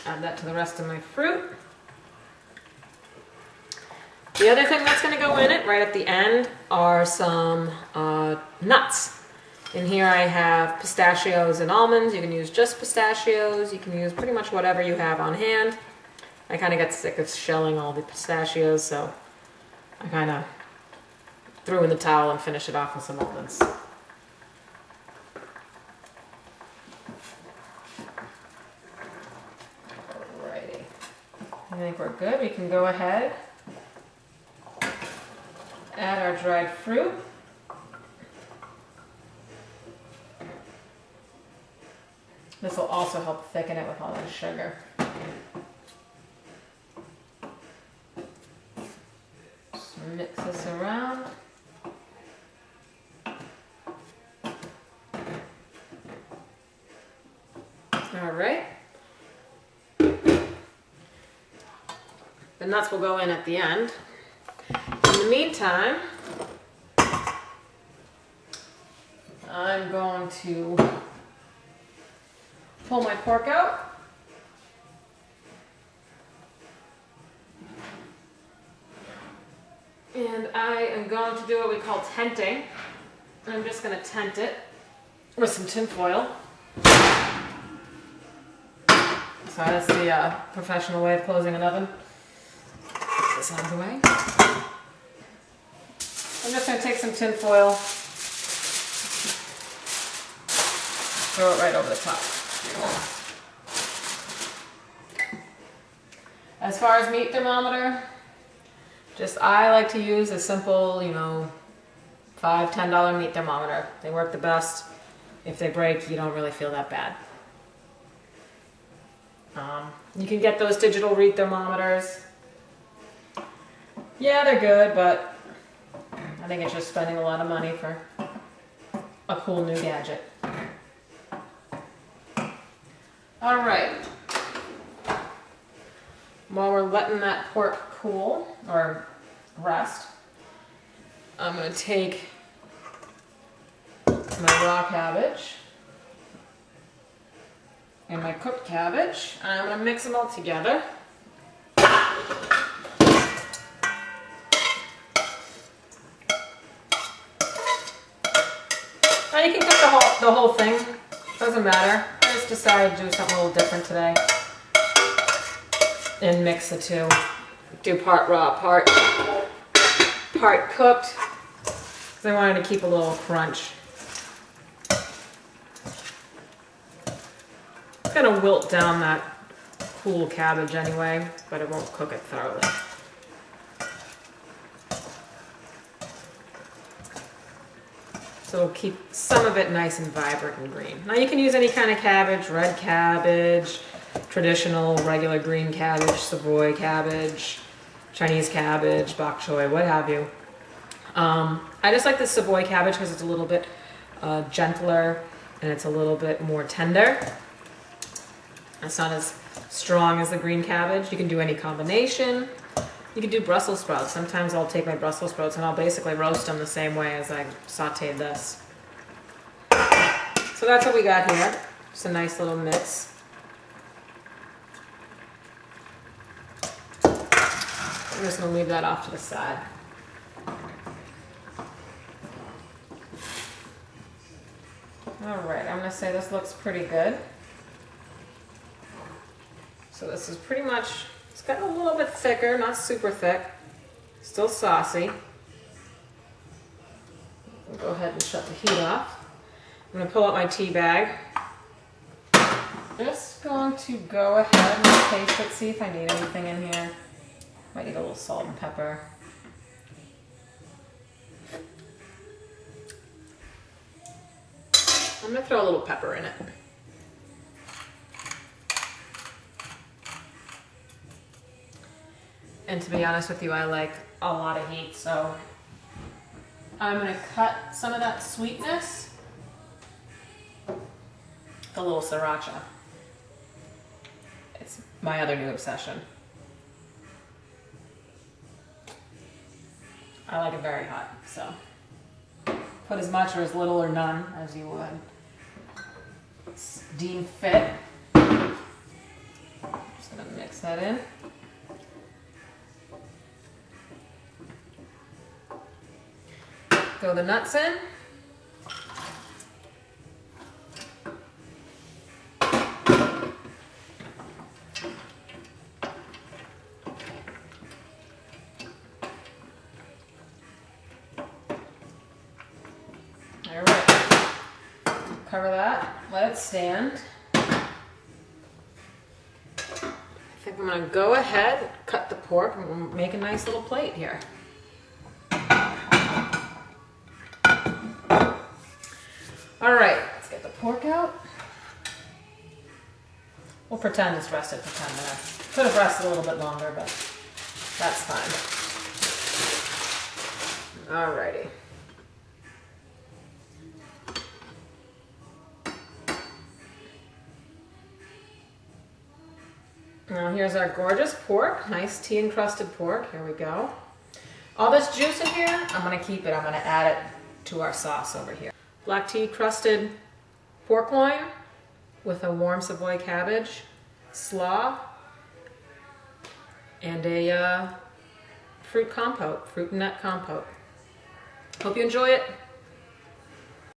Add that to the rest of my fruit. The other thing that's going to go in it right at the end are some nuts. In here I have pistachios and almonds. You can use just pistachios. You can use pretty much whatever you have on hand. I kind of got sick of shelling all the pistachios, so I kind of threw in the towel and finished it off with some almonds. Alrighty. I think we're good. We can go ahead, add our dried fruit. This will also help thicken it with all the sugar. Just mix this around. All right. The nuts will go in at the end. In the meantime, I'm going to pull my pork out. And I am going to do what we call tenting. I'm just going to tent it with some tin foil. So that's the professional way of closing an oven. Get this out of the way. I'm just going to take some tin foil, throw it right over the top. As far as meat thermometer, I like to use a simple, $5, $10 meat thermometer. They work the best. If they break, you don't really feel that bad. You can get those digital read thermometers. Yeah, they're good, but I think it's just spending a lot of money for a cool new gadget. All right. While we're letting that pork cool or rest, I'm going to take my raw cabbage and my cooked cabbage, and I'm going to mix them all together. Now you can cook the whole thing, doesn't matter. I just decided to do something a little different today and mix the two. Do part raw, part cooked, because I wanted to keep a little crunch. It's going to wilt down that cool cabbage anyway, but it won't cook it thoroughly. So it'll keep some of it nice and vibrant and green. Now you can use any kind of cabbage, red cabbage, traditional regular green cabbage, Savoy cabbage, Chinese cabbage, bok choy, what have you. I just like the Savoy cabbage because it's a little bit gentler and it's a little bit more tender. It's not as strong as the green cabbage. You can do any combination. You can do Brussels sprouts. Sometimes I'll take my Brussels sprouts and I'll basically roast them the same way as I sauteed this. So that's what we got here. Just a nice little mix. I'm just going to leave that off to the side. Alright, I'm going to say this looks pretty good. So this is pretty much, it's gotten a little bit thicker, not super thick, still saucy. I'll go ahead and shut the heat off. I'm going to pull out my tea bag. Just going to go ahead and taste it, see if I need anything in here. Might need a little salt and pepper. I'm going to throw a little pepper in it. And to be honest with you, I like a lot of heat, so I'm going to cut some of that sweetness with a little sriracha. It's my other new obsession. I like it very hot, so put as much or as little or none as you would deem fit. Just gonna mix that in. Throw the nuts in. All right, cover that, let it stand. I think I'm gonna go ahead, cut the pork, and we'll make a nice little plate here. All right, let's get the pork out. We'll pretend it's rested for 10 minutes. Could have rested a little bit longer, but that's fine. Alrighty. Now here's our gorgeous pork, nice tea encrusted pork. Here we go. All this juice in here, I'm gonna keep it. I'm gonna add it to our sauce over here. Black tea crusted pork loin with a warm Savoy cabbage, slaw, and a fruit compote, fruit and nut compote. Hope you enjoy it.